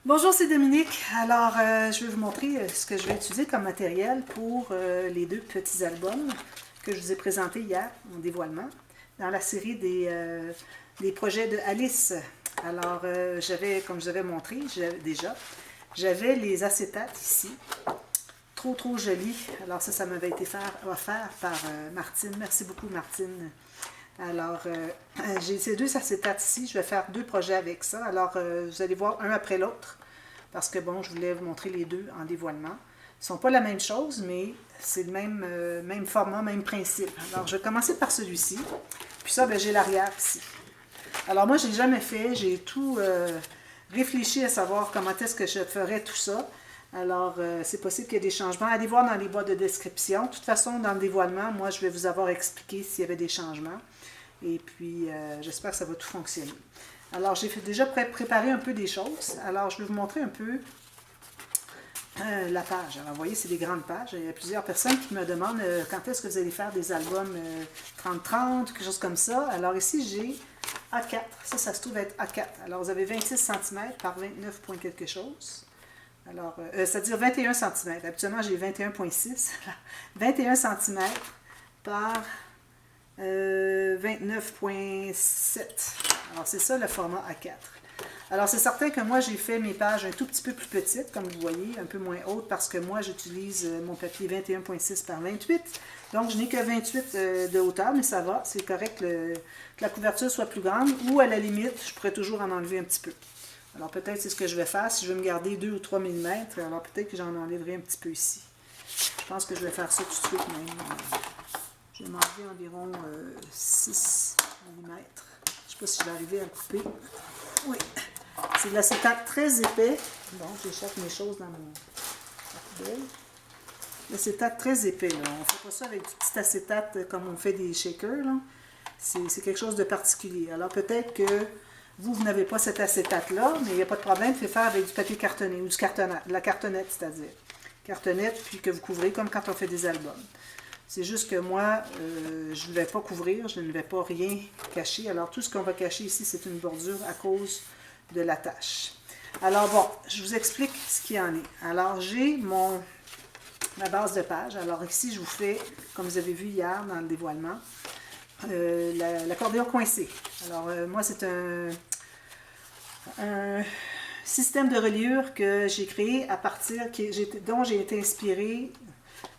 Bonjour, c'est Dominique. Alors, je vais vous montrer ce que je vais utiliser comme matériel pour les deux petits albums que je vous ai présentés hier en dévoilement dans la série des projets de Alice. Alors, comme je vous avais montré déjà, j'avais les acétates ici. Trop joli. Alors ça m'avait été offert par Martine. Merci beaucoup, Martine. Alors, j'ai ces deux acétates ici. Je vais faire deux projets avec ça. Alors, vous allez voir un après l'autre. Parce que, bon, je voulais vous montrer les deux en dévoilement. Ils ne sont pas la même chose, mais c'est le même format, même principe. Alors, je vais commencer par celui-ci. Puis ça, ben, j'ai l'arrière ici. Alors, moi, je ne l'ai jamais fait. J'ai tout réfléchi à savoir comment est-ce que je ferais tout ça. Alors, c'est possible qu'il y ait des changements. Allez voir dans les boîtes de description. De toute façon, dans le dévoilement, moi, je vais vous avoir expliqué s'il y avait des changements. Et puis, j'espère que ça va tout fonctionner. Alors, j'ai déjà préparé un peu des choses. Alors, je vais vous montrer un peu la page. Alors, vous voyez, c'est des grandes pages. Il y a plusieurs personnes qui me demandent quand est-ce que vous allez faire des albums 30-30, quelque chose comme ça. Alors, ici, j'ai A4. Ça se trouve être A4. Alors, vous avez 26 cm par 29 point quelque chose. Alors, c'est-à-dire 21 cm. Habituellement, j'ai 21,6. 21 cm par 29,7. Alors, c'est ça le format A4. Alors, c'est certain que moi, j'ai fait mes pages un tout petit peu plus petites, comme vous voyez, un peu moins hautes, parce que moi, j'utilise mon papier 21,6 par 28. Donc, je n'ai que 28 de hauteur, mais ça va. C'est correct que la couverture soit plus grande, ou à la limite, je pourrais toujours en enlever un petit peu. Alors, peut-être c'est ce que je vais faire. Si je veux me garder 2 ou 3 mm, alors peut-être que j'en enlèverai un petit peu ici. Je pense que je vais faire ça tout de suite même. Je vais m'enlever environ 6 mm. Je ne sais pas si je vais arriver à le couper. Oui. C'est de l'acétate très épais. Bon, j'échappe mes choses dans mon poubelle. L'acétate très épais, là. On ne fait pas ça avec du petit acétate comme on fait des shakers, là. C'est quelque chose de particulier. Alors peut-être que vous n'avez pas cet acétate-là, mais il n'y a pas de problème, il faut faire avec du papier cartonné ou du cartonnette, de la cartonnette, c'est-à-dire. Cartonnette, puis que vous couvrez comme quand on fait des albums. C'est juste que moi, je ne vais pas couvrir, je ne vais pas rien cacher. Alors, tout ce qu'on va cacher ici, c'est une bordure à cause de la tâche. Alors, bon, je vous explique ce qu'il y en est. Alors, j'ai ma base de page. Alors, ici, je vous fais, comme vous avez vu hier dans le dévoilement, l'accordéon coincé. Alors, moi, c'est un système de reliure que j'ai créé dont j'ai été inspirée.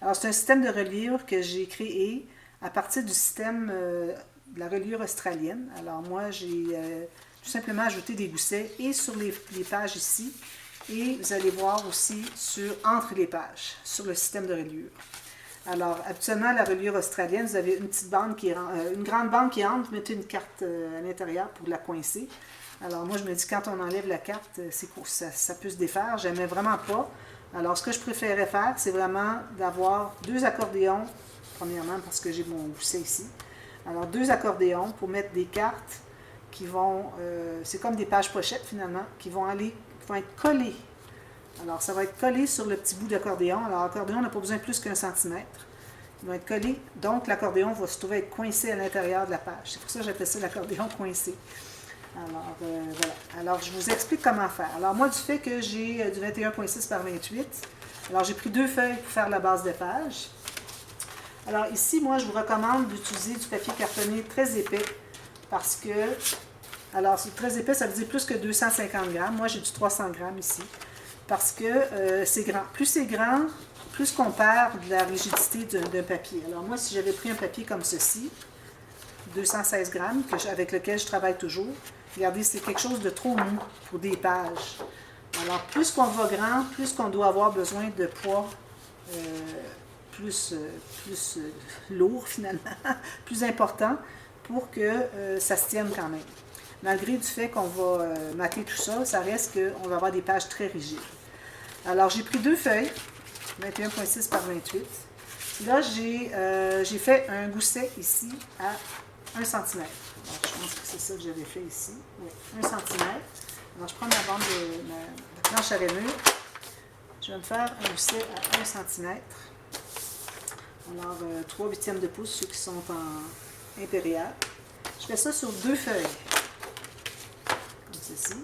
Alors, c'est un système de reliure que j'ai créé à partir du système de la reliure australienne. Alors, moi, j'ai tout simplement ajouté des goussets et sur les pages ici. Et vous allez voir aussi entre les pages, sur le système de reliure. Alors, habituellement, la reliure australienne, vous avez une petite bande une grande bande qui entre, vous mettez une carte à l'intérieur pour la coincer. Alors, moi, je me dis, quand on enlève la carte, ça peut se défaire. J'aimais vraiment pas. Alors, ce que je préférais faire, c'est vraiment d'avoir deux accordéons, premièrement, parce que j'ai mon gousset ici. Alors, deux accordéons pour mettre des cartes qui vont, c'est comme des pages pochettes, finalement, qui vont être collées. Alors, ça va être collé sur le petit bout d'accordéon. Alors, l'accordéon n'a pas besoin de plus qu'un centimètre. Il va être collé, donc l'accordéon va se trouver être coincé à l'intérieur de la page. C'est pour ça que j'appelle ça l'accordéon coincé. Alors, voilà. Alors, je vous explique comment faire. Alors, moi, du fait que j'ai du 21,6 par 28, alors j'ai pris deux feuilles pour faire la base de page. Alors, ici, moi, je vous recommande d'utiliser du papier cartonné très épais parce que, alors, c'est très épais, ça veut dire plus que 250 grammes. Moi, j'ai du 300 grammes ici parce que c'est grand. Plus c'est grand, plus qu'on perd de la rigidité d'un papier. Alors, moi, si j'avais pris un papier comme ceci, 216 grammes, avec lequel je travaille toujours. Regardez, c'est quelque chose de trop mou pour des pages. Alors, plus qu'on va grand, plus qu'on doit avoir besoin de poids plus lourd, finalement, plus important, pour que ça se tienne quand même. Malgré du fait qu'on va mater tout ça, ça reste qu'on va avoir des pages très rigides. Alors, j'ai pris deux feuilles, 21,6 par 28. Là, j'ai fait un gousset ici à 1 cm. Alors, je pense que c'est ça que j'avais fait ici. Oui, 1 cm. Alors, je prends ma bande de planche à rainure. Je vais me faire un gousset à 1 cm. Alors, 3/8 de pouce, ceux qui sont en impérial. Je fais ça sur deux feuilles. Comme ceci.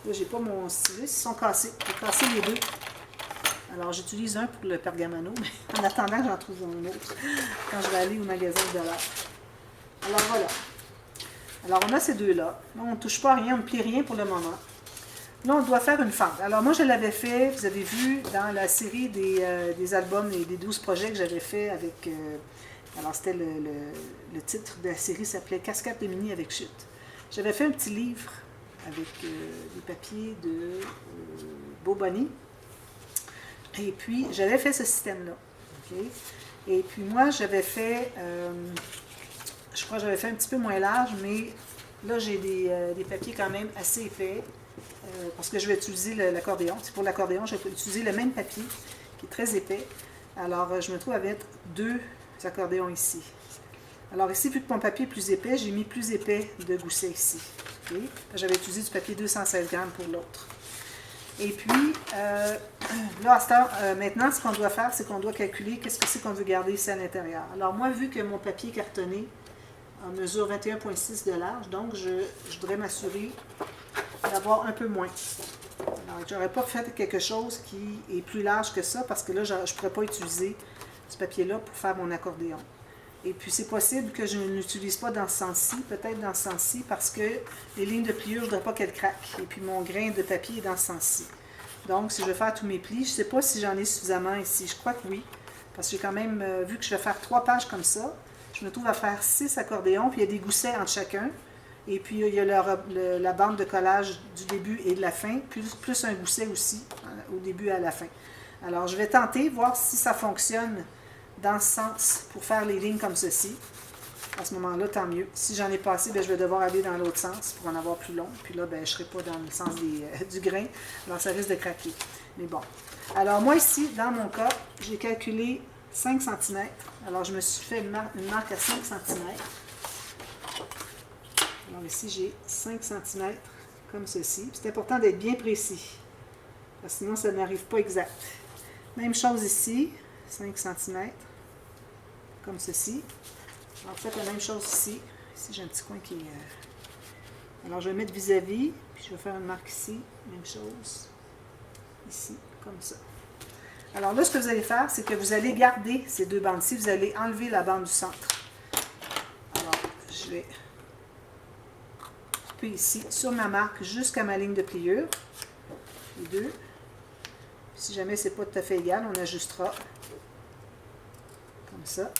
Là, j'ai pas mon stylus, ils sont cassés. J'ai cassé les deux. Alors, j'utilise un pour le pergamano, mais en attendant, j'en trouve un autre quand je vais aller au magasin de dollars. Alors, voilà. Alors, on a ces deux-là. Là, on ne touche pas à rien, on ne plie rien pour le moment. Là, on doit faire une fente. Alors, moi, je l'avais fait, vous avez vu, dans la série des albums et des 12 projets que j'avais fait avec... alors, c'était le titre de la série s'appelait Cascade de mini avec chute. J'avais fait un petit livre avec des papiers de Boboni. Et puis, j'avais fait ce système-là. Okay? Et puis, moi, j'avais fait... je crois que j'avais fait un petit peu moins large, mais là, j'ai des papiers quand même assez épais. Parce que je vais utiliser l'accordéon. C'est pour l'accordéon, je vais utiliser le même papier qui est très épais. Alors, je me trouve avec deux accordéons ici. Alors ici, vu que mon papier est plus épais, j'ai mis plus épais de gousset ici. Okay? J'avais utilisé du papier 216 grammes pour l'autre. Et puis, là, à ce temps, maintenant, ce qu'on doit faire, c'est qu'on doit calculer qu'est-ce que c'est qu'on veut garder ici à l'intérieur. Alors moi, vu que mon papier cartonné en mesure 21,6 de large, donc je voudrais m'assurer d'avoir un peu moins. Alors, je n'aurais pas fait quelque chose qui est plus large que ça, parce que là, je ne pourrais pas utiliser ce papier-là pour faire mon accordéon. Et puis, c'est possible que je ne l'utilise pas dans ce sens-ci, peut-être dans ce sens-ci, parce que les lignes de pliure, je ne voudrais pas qu'elles craquent. Et puis, mon grain de papier est dans ce sens-ci. Donc, si je vais faire tous mes plis, je ne sais pas si j'en ai suffisamment ici. Je crois que oui, parce que j'ai quand même, vu que je vais faire 3 pages comme ça, je me trouve à faire 6 accordéons, puis il y a des goussets entre chacun. Et puis, il y a la bande de collage du début et de la fin, plus un gousset aussi, au début et à la fin. Alors, je vais tenter, voir si ça fonctionne dans ce sens pour faire les lignes comme ceci. À ce moment-là, tant mieux. Si j'en ai pas assez, bien, je vais devoir aller dans l'autre sens pour en avoir plus long. Puis là, bien, je ne serai pas dans le sens du grain. Alors, ça risque de craquer. Mais bon. Alors, moi ici, dans mon cas, j'ai calculé 5 cm. Alors, je me suis fait une marque à 5 cm. Alors ici, j'ai 5 cm comme ceci. C'est important d'être bien précis, parce que sinon, ça n'arrive pas exact. Même chose ici, 5 cm, comme ceci. Alors, faites la même chose ici. Ici, j'ai un petit coin qui est... Alors, je vais mettre vis-à-vis, puis je vais faire une marque ici. Même chose. Ici, comme ça. Alors là, ce que vous allez faire, c'est que vous allez garder ces deux bandes-ci. Vous allez enlever la bande du centre. Alors, je vais... ici sur ma marque jusqu'à ma ligne de pliure, les deux. Si jamais c'est pas tout à fait égal, on ajustera comme ça.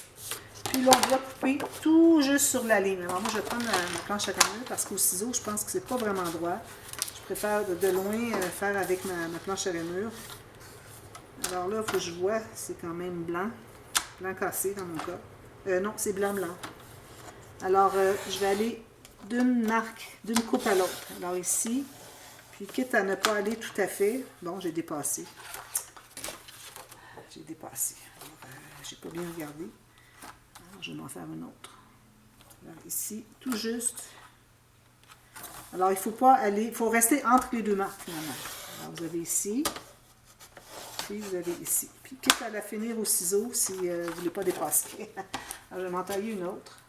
Puis là, on doit couper tout juste sur la ligne. Alors moi, je vais prendre ma planche à rameure parce qu'au ciseau, je pense que c'est pas vraiment droit. Je préfère de loin faire avec ma planche à rameure. Alors là, il faut que je vois, c'est quand même blanc cassé dans mon cas. Non, c'est blanc. Alors, je vais aller d'une coupe à l'autre. Alors ici, puis quitte à ne pas aller tout à fait, bon, j'ai dépassé. J'ai pas bien regardé. Alors, je vais en faire une autre. Alors ici, tout juste. Alors, il ne faut pas aller, il faut rester entre les deux marques finalement. Alors, vous avez ici, puis vous avez ici. Puis quitte à la finir au ciseau si vous ne voulez pas dépasser. Alors, je vais m'en tailler une autre.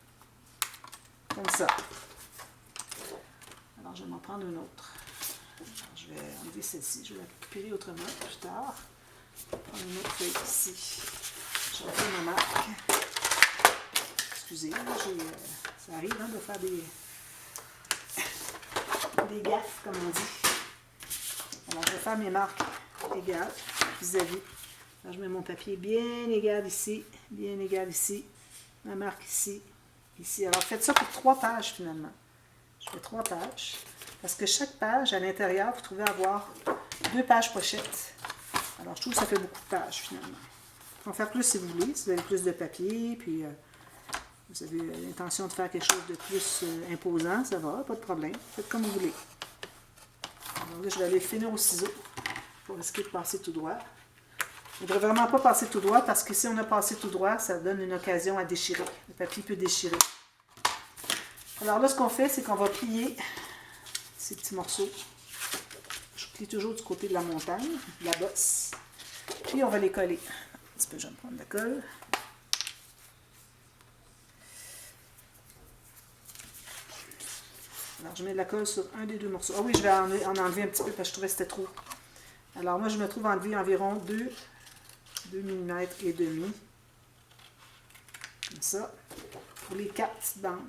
Comme ça. Alors, je vais m'en prendre une autre. Alors, je vais enlever celle-ci. Je vais la récupérer autrement plus tard. Je vais prendre une autre feuille ici. Je vais faire ma marque. Excusez, ça arrive de faire des gaffes, comme on dit. Alors, je vais faire mes marques égales vis-à-vis. Alors, je mets mon papier bien égal ici, ma marque ici, ici. Alors, faites ça pour 3 pages finalement. Je fais 3 pages. Parce que chaque page, à l'intérieur, vous trouvez avoir 2 pages pochettes. Alors, je trouve que ça fait beaucoup de pages, finalement. Vous pouvez en faire plus si vous voulez, si vous avez plus de papier, puis vous avez l'intention de faire quelque chose de plus imposant, ça va, pas de problème. Faites comme vous voulez. Alors là, je vais aller finir au ciseau pour risquer de passer tout droit. Il ne devrait vraiment pas passer tout droit, parce que si on a passé tout droit, ça donne une occasion à déchirer. Le papier peut déchirer. Alors là, ce qu'on fait, c'est qu'on va plier ces petits morceaux. Je plie toujours du côté de la montagne, de la bosse. Puis on va les coller. Un petit peu, je vais me prendre de la colle. Alors, je mets de la colle sur un des deux morceaux. Ah oui, je vais en enlever un petit peu parce que je trouvais que c'était trop. Alors, moi, je me trouve enlever environ 2 mm et demi. Comme ça. Pour les 4 petites bandes.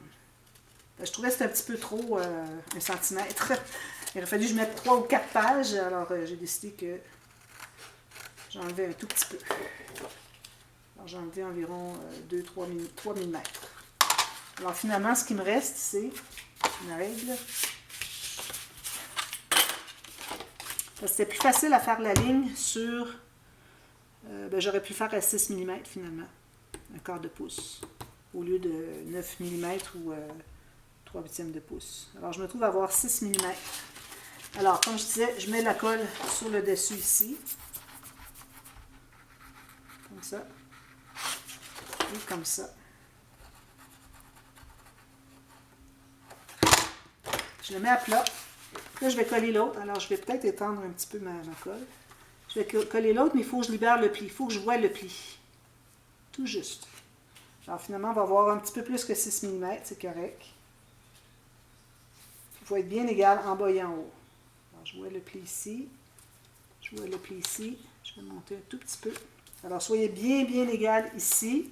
Je trouvais que c'était un petit peu trop, 1 centimètre. Il aurait fallu que je mette 3 ou 4 pages. Alors, j'ai décidé que j'enlevais un tout petit peu. Alors, j'ai enlevé environ 3 mm. Alors, finalement, ce qui me reste, c'est une règle. C'était plus facile à faire la ligne sur... j'aurais pu faire à 6 mm, finalement. Un quart de pouce. Au lieu de 9 mm ou 3/8 de pouce. Alors, je me trouve à avoir 6 mm. Alors, comme je disais, je mets la colle sur le dessus ici. Comme ça. Et comme ça. Je le mets à plat. Là, je vais coller l'autre. Alors, je vais peut-être étendre un petit peu ma colle. Je vais coller l'autre, mais il faut que je libère le pli. Il faut que je voie le pli. Tout juste. Alors, finalement, on va avoir un petit peu plus que 6 mm. C'est correct. Il faut être bien égal en bas et en haut. Alors, je vois le pli ici. Je vois le pli ici. Je vais monter un tout petit peu. Alors, soyez bien, bien égal ici.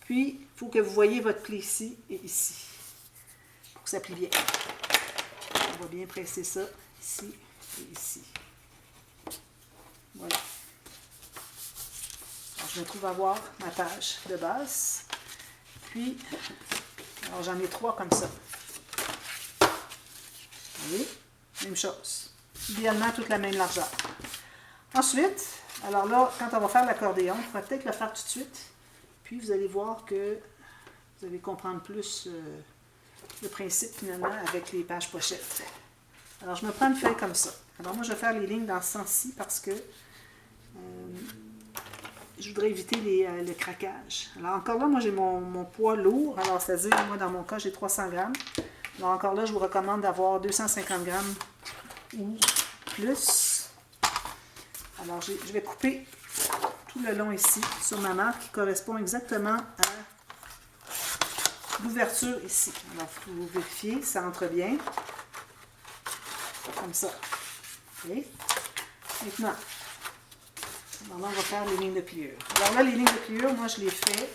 Puis, il faut que vous voyez votre pli ici et ici. Pour que ça plie bien. On va bien presser ça ici et ici. Voilà. Alors, je me trouve à avoir ma page de base. Puis, alors j'en ai 3 comme ça. Vous voyez? Même chose. Idéalement, toute la même largeur. Ensuite, alors là, quand on va faire l'accordéon, on pourrait peut-être le faire tout de suite. Puis, vous allez voir que vous allez comprendre plus le principe, finalement, avec les pages pochettes. Alors, je me prends une feuille comme ça. Alors, moi, je vais faire les lignes dans ce sens-ci parce que je voudrais éviter le craquage. Alors, encore là, moi, j'ai mon poids lourd. Alors, c'est-à-dire, moi, dans mon cas, j'ai 300 grammes. Alors, encore là, je vous recommande d'avoir 250 grammes ou plus. Alors, je vais couper tout le long ici, sur ma marque, qui correspond exactement à l'ouverture ici. Alors, il faut vérifier, ça entre bien. Comme ça. OK? Maintenant, alors là, on va faire les lignes de pliure. Alors là, les lignes de pliure, moi, je les fais.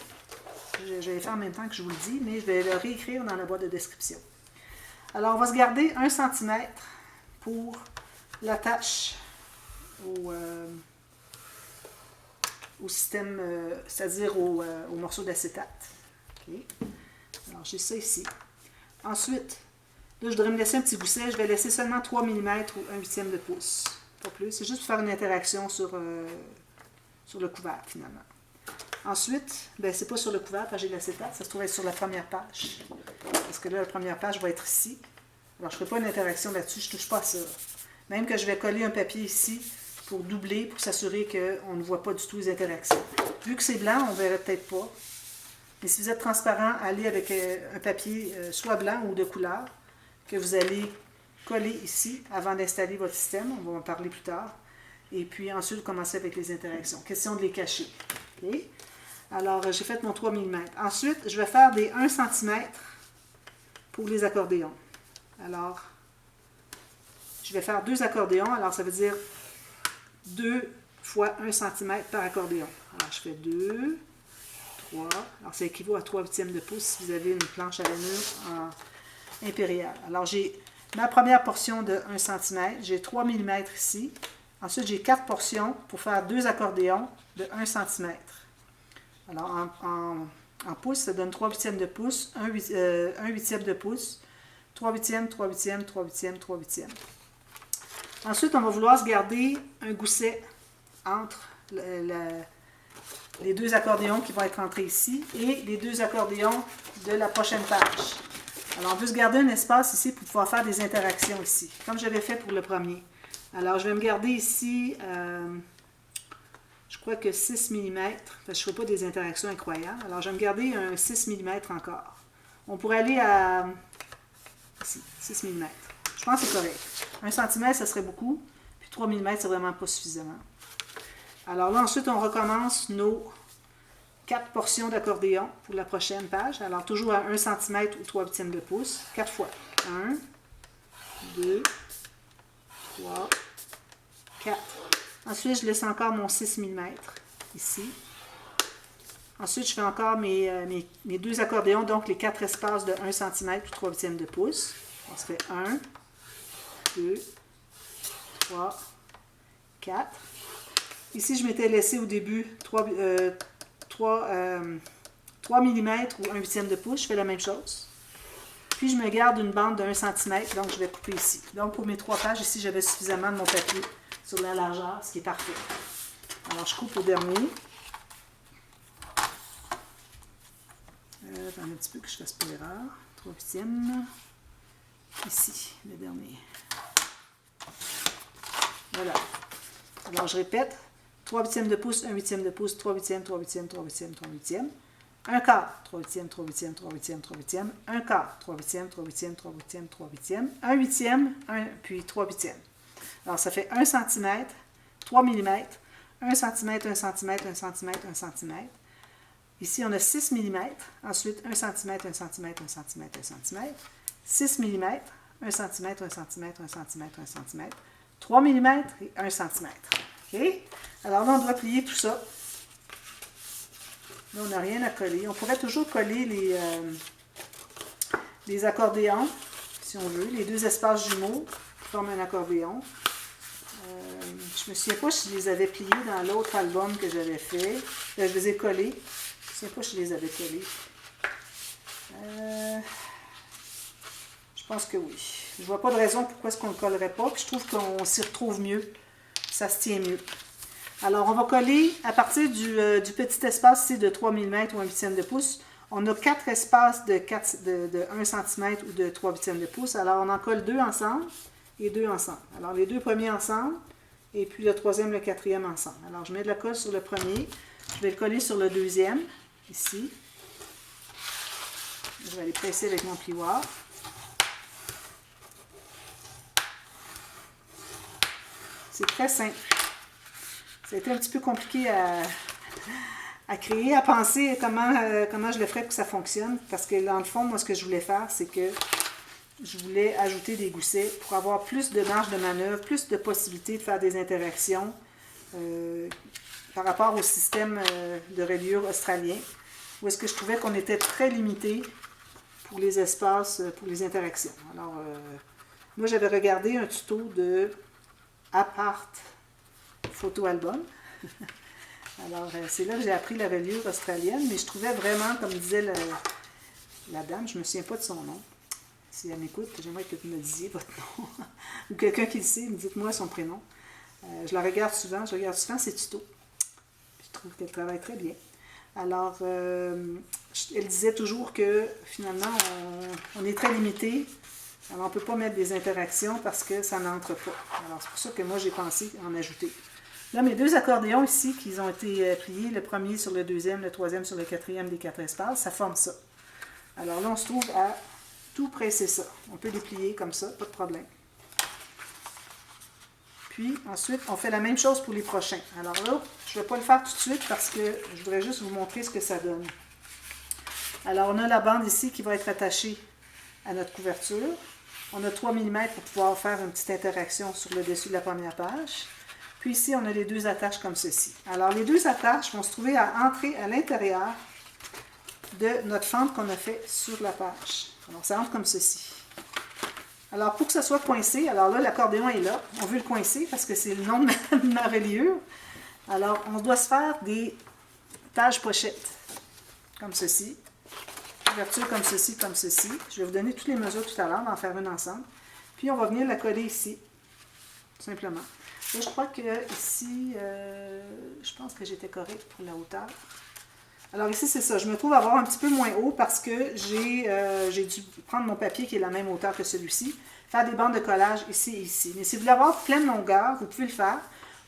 Je vais les faire en même temps que je vous le dis, mais je vais le réécrire dans la boîte de description. Alors, on va se garder 1 cm pour l'attache au système, c'est-à-dire au morceau d'acétate. Okay. Alors, j'ai ça ici. Ensuite, là, je devrais me laisser un petit gousset. Je vais laisser seulement 3 mm ou 1/8 de pouce. Pas plus. C'est juste pour faire une interaction sur le couvercle, finalement. Ensuite, ben, c'est pas sur le couvercle, parce que j'ai l'acétate. Ça se trouve être sur la première page. Parce que là, la première page va être ici. Alors, je ne ferai pas une interaction là-dessus. Je ne touche pas à ça. Même que je vais coller un papier ici pour doubler, pour s'assurer qu'on ne voit pas du tout les interactions. Vu que c'est blanc, on ne verrait peut-être pas. Mais si vous êtes transparent, allez avec un papier soit blanc ou de couleur, que vous allez coller ici avant d'installer votre système. On va en parler plus tard. Et puis ensuite, commencer avec les interactions. Question de les cacher. Okay? Alors, j'ai fait mon 3 mm. Ensuite, je vais faire des 1 cm pour les accordéons. Alors, je vais faire 2 accordéons. Alors, ça veut dire 2 fois 1 cm par accordéon. Alors, je fais 2, 3. Alors, ça équivaut à 3/8 de pouce si vous avez une planche à rainure en impériale. Alors, j'ai ma première portion de 1 cm. J'ai 3 mm ici. Ensuite, j'ai 4 portions pour faire 2 accordéons de 1 cm. Alors, en pouces, ça donne 3/8 de pouce, 1/8 de pouce, 3/8, 3/8, 3/8, 3/8. Ensuite, on va vouloir se garder un gousset entre les 2 accordéons qui vont être entrés ici et les 2 accordéons de la prochaine page. Alors, on veut se garder un espace ici pour pouvoir faire des interactions ici, comme j'avais fait pour le premier. Alors, je vais me garder ici, je crois que 6 mm, parce que je ne ferai pas des interactions incroyables. Alors, je vais me garder un 6 mm encore. On pourrait aller à ici, 6 mm. Je pense que c'est correct. 1 cm, ça serait beaucoup, puis 3 mm, c'est vraiment pas suffisamment. Alors là, ensuite, on recommence nos 4 portions d'accordéon pour la prochaine page. Alors, toujours à 1 cm ou 3/8 de pouce, 4 fois. 1, 4. Ensuite, je laisse encore mon 6 mm ici. Ensuite, je fais encore mes deux accordéons, donc les 4 espaces de 1 cm ou 3/8 de pouce. On se fait 1, 2, 3, 4. Ici, je m'étais laissé au début 3 mm ou 1/8 de pouce. Je fais la même chose. Puis, je me garde une bande de 1 cm, donc je vais couper ici. Donc, pour mes 3 pages, ici, j'avais suffisamment de mon papier sur la largeur, ce qui est parfait. Alors, je coupe au dernier. Attends un petit peu que je fasse pas l'erreur. 3/8. Ici, le dernier. Voilà. Alors, je répète. 3/8 de pouce, 1/8 de pouce, 3/8, 3/8, 3/8, 3/8. 1 quart, 3/8, 3/8, 3/8, 3/8. 1 quart, 3/8, 3/8, 3/8, 3/8. 1 huitième, puis 3/8. Alors, ça fait 1 cm, 3 mm, 1 cm, 1 cm, 1 cm, 1 cm. Ici, on a 6 mm. Ensuite, 1 cm, 1 cm, 1 cm, 1 cm. 6 mm, 1 cm, 1 cm, 1 cm, 1 cm. 3 mm et 1 cm. OK? Alors là, on doit plier tout ça. Là, on n'a rien à coller. On pourrait toujours coller les accordéons, si on veut. Les deux espaces jumeaux qui forment un accordéon. Je me souviens pas si je les avais pliés dans l'autre album que j'avais fait. Je les ai collés. Je ne sais pas si je les avais collés. Je pense que oui. Je ne vois pas de raison pourquoi est-ce qu'on ne le collerait pas. Puis je trouve qu'on s'y retrouve mieux. Ça se tient mieux. Alors, on va coller à partir du petit espace ici de 3 mm ou 1/8 de pouce. On a 4 espaces de 1 cm ou de 3/8 de pouce. Alors, on en colle 2 ensemble et 2 ensemble. Alors, les deux premiers ensemble et puis le troisième, le quatrième ensemble. Alors, je mets de la colle sur le premier. Je vais le coller sur le deuxième, ici. Je vais aller presser avec mon plioir. C'est très simple. Ça a été un petit peu compliqué à créer, à penser comment je le ferais pour que ça fonctionne. Parce que dans le fond, moi, ce que je voulais faire, c'est que je voulais ajouter des goussets pour avoir plus de marge de manœuvre, plus de possibilités de faire des interactions par rapport au système de reliure australien, où est-ce que je trouvais qu'on était très limité pour les espaces, pour les interactions. Alors, moi, j'avais regardé un tuto de Apart Photo Album. Alors, c'est là que j'ai appris la reliure australienne, mais je trouvais vraiment, comme disait la dame, je ne me souviens pas de son nom. Si elle m'écoute, j'aimerais que vous me disiez votre nom. Ou quelqu'un qui le sait, dites-moi son prénom. Je la regarde souvent, ses tutos. Je trouve qu'elle travaille très bien. Alors, elle disait toujours que finalement, on est très limité. Alors, on ne peut pas mettre des interactions parce que ça n'entre pas. Alors, c'est pour ça que moi, j'ai pensé en ajouter. Là, mes deux accordéons ici, qui ont été pliés, le premier sur le deuxième, le troisième sur le quatrième des 4 espaces, ça forme ça. Alors là, on se trouve à tout presser ça. On peut les plier comme ça, pas de problème. Puis, ensuite, on fait la même chose pour les prochains. Alors là, je ne vais pas le faire tout de suite parce que je voudrais juste vous montrer ce que ça donne. Alors, on a la bande ici qui va être attachée à notre couverture. On a 3 mm pour pouvoir faire une petite interaction sur le dessus de la première page. Puis ici, on a les deux attaches comme ceci. Alors, les deux attaches vont se trouver à entrer à l'intérieur de notre fente qu'on a fait sur la page. Alors, ça entre comme ceci. Alors, pour que ça soit coincé, alors là, l'accordéon est là. On veut le coincer parce que c'est le nom de ma reliure. Alors, on doit se faire des pages pochettes, comme ceci. Ouverture comme ceci, comme ceci. Je vais vous donner toutes les mesures tout à l'heure, on va en faire une ensemble. Puis, on va venir la coller ici, tout simplement. Là, je crois que ici, je pense que j'étais correcte pour la hauteur. Alors ici, c'est ça. Je me trouve à avoir un petit peu moins haut parce que j'ai dû prendre mon papier qui est la même hauteur que celui-ci, faire des bandes de collage ici et ici. Mais si vous voulez avoir pleine longueur, vous pouvez le faire.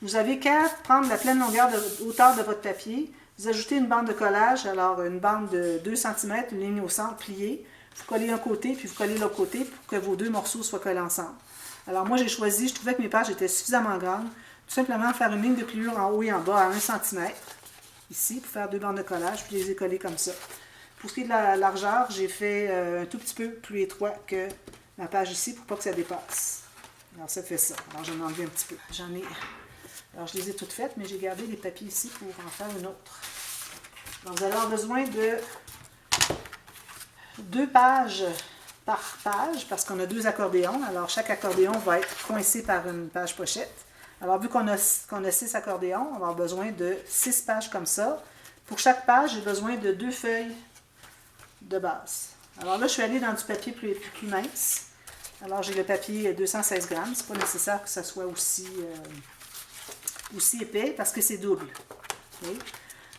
Vous avez qu'à prendre la pleine longueur de hauteur de votre papier, vous ajoutez une bande de collage, alors une bande de 2 cm, une ligne au centre pliée. Vous collez un côté, puis vous collez l'autre côté pour que vos deux morceaux soient collés ensemble. Alors moi, j'ai choisi, je trouvais que mes pages étaient suffisamment grandes, tout simplement faire une ligne de pliure en haut et en bas à 1 cm. Ici, pour faire deux bandes de collage, puis je les ai collées comme ça. Pour ce qui est de la largeur, j'ai fait un tout petit peu plus étroit que ma page ici pour pas que ça dépasse. Alors, ça fait ça. Alors, j'en ai enlevé un petit peu. Alors, je les ai toutes faites, mais j'ai gardé les papiers ici pour en faire une autre. Donc, vous allez avoir besoin de 2 pages par page, parce qu'on a 2 accordéons. Alors, chaque accordéon va être coincé par une page pochette. Alors, vu qu'on a 6 accordéons, on va avoir besoin de 6 pages comme ça. Pour chaque page, j'ai besoin de 2 feuilles de base. Alors là, je suis allée dans du papier plus mince. Alors, j'ai le papier 216 grammes. Ce n'est pas nécessaire que ça soit aussi épais parce que c'est double. Okay?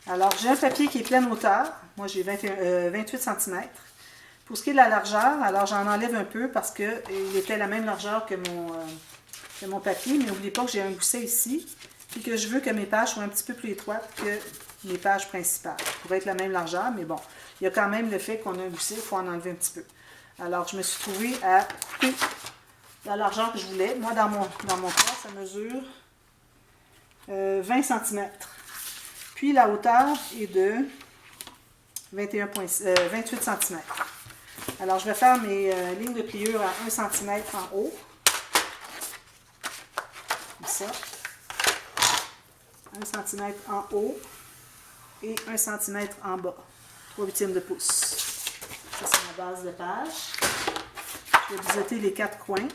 Alors, j'ai un papier qui est pleine hauteur. Moi, j'ai 28 cm. Pour ce qui est de la largeur, alors j'en enlève un peu parce qu'il était la même largeur que mon papier. Mais n'oubliez pas que j'ai un gousset ici et que je veux que mes pages soient un petit peu plus étroites que mes pages principales. Ça pourrait être la même largeur, mais bon, il y a quand même le fait qu'on a un gousset, il faut en enlever un petit peu. Alors, je me suis trouvée à couper la largeur que je voulais. Moi, dans mon cas, ça mesure 20 cm. Puis, la hauteur est de 28 cm. Alors, je vais faire mes lignes de pliure à 1 cm en haut. Comme ça. 1 cm en haut et 1 cm en bas. 3/8 de pouce. Ça, c'est ma base de page. Je vais biseauter les 4 coins.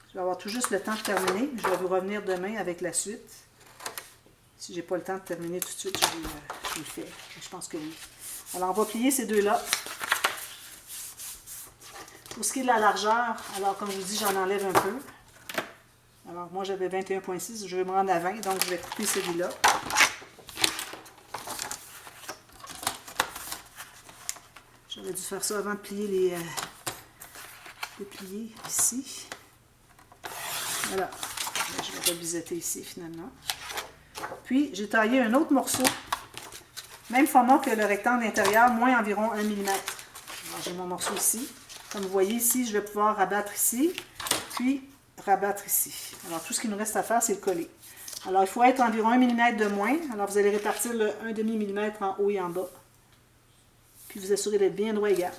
Je vais avoir tout juste le temps de terminer. Je vais vous revenir demain avec la suite. Si je n'ai pas le temps de terminer tout de suite, je le fais. Je pense que oui. Alors, on va plier ces deux-là. Pour ce qui est de la largeur, alors comme je vous dis, j'en enlève un peu. Alors, moi, j'avais 21,6. Je vais me rendre à 20, donc je vais couper celui-là. J'aurais dû faire ça avant de plier plier ici. Voilà. Je vais rebiseauter ici, finalement. Puis, j'ai taillé un autre morceau. Même format que le rectangle intérieur, moins environ 1 mm. Alors, j'ai mon morceau ici. Comme vous voyez ici, je vais pouvoir rabattre ici, puis rabattre ici. Alors, tout ce qu'il nous reste à faire, c'est le coller. Alors, il faut être environ 1 mm de moins. Alors, vous allez répartir le 1/2 mm en haut et en bas. Puis, vous assurez d'être bien droit égal.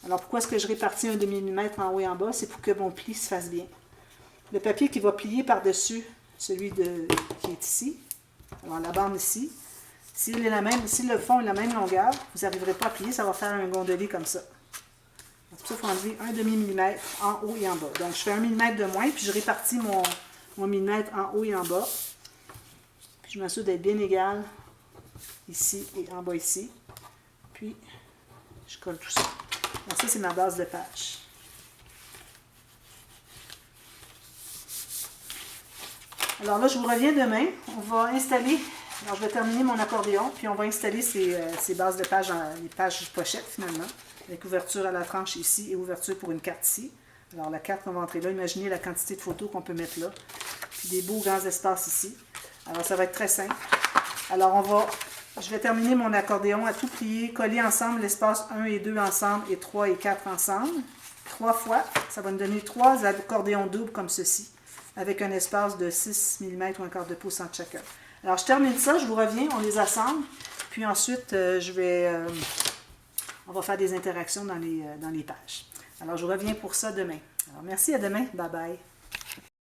Alors, pourquoi est-ce que je répartis 1/2 mm en haut et en bas? C'est pour que mon pli se fasse bien. Le papier qui va plier par-dessus celui qui est ici, alors la bande ici, si le fond est la même longueur, vous n'arriverez pas à plier, ça va faire un gondolé comme ça. Pour ça, il faut enlever 1/2 mm en haut et en bas. Donc, je fais 1 mm de moins, puis je répartis mon millimètre en haut et en bas. Puis, je m'assure d'être bien égal ici et en bas ici. Puis, je colle tout ça. Donc, ça, c'est ma base de page. Alors là, je vous reviens demain. On va installer, alors je vais terminer mon accordéon, puis on va installer ces bases de page, les pages pochettes finalement, avec ouverture à la tranche ici et ouverture pour une carte ici. Alors la carte qu'on va entrer là, imaginez la quantité de photos qu'on peut mettre là, puis des beaux grands espaces ici. Alors ça va être très simple. Alors je vais terminer mon accordéon à tout plier, coller ensemble l'espace 1 et 2 ensemble et 3 et 4 ensemble. 3 fois, ça va me donner 3 accordéons doubles comme ceci, avec un espace de 6 mm ou un quart de pouce entre chacun. Alors, je termine ça, je vous reviens, on les assemble, puis ensuite, on va faire des interactions dans les pages. Alors, je reviens pour ça demain. Alors, merci, à demain. Bye bye.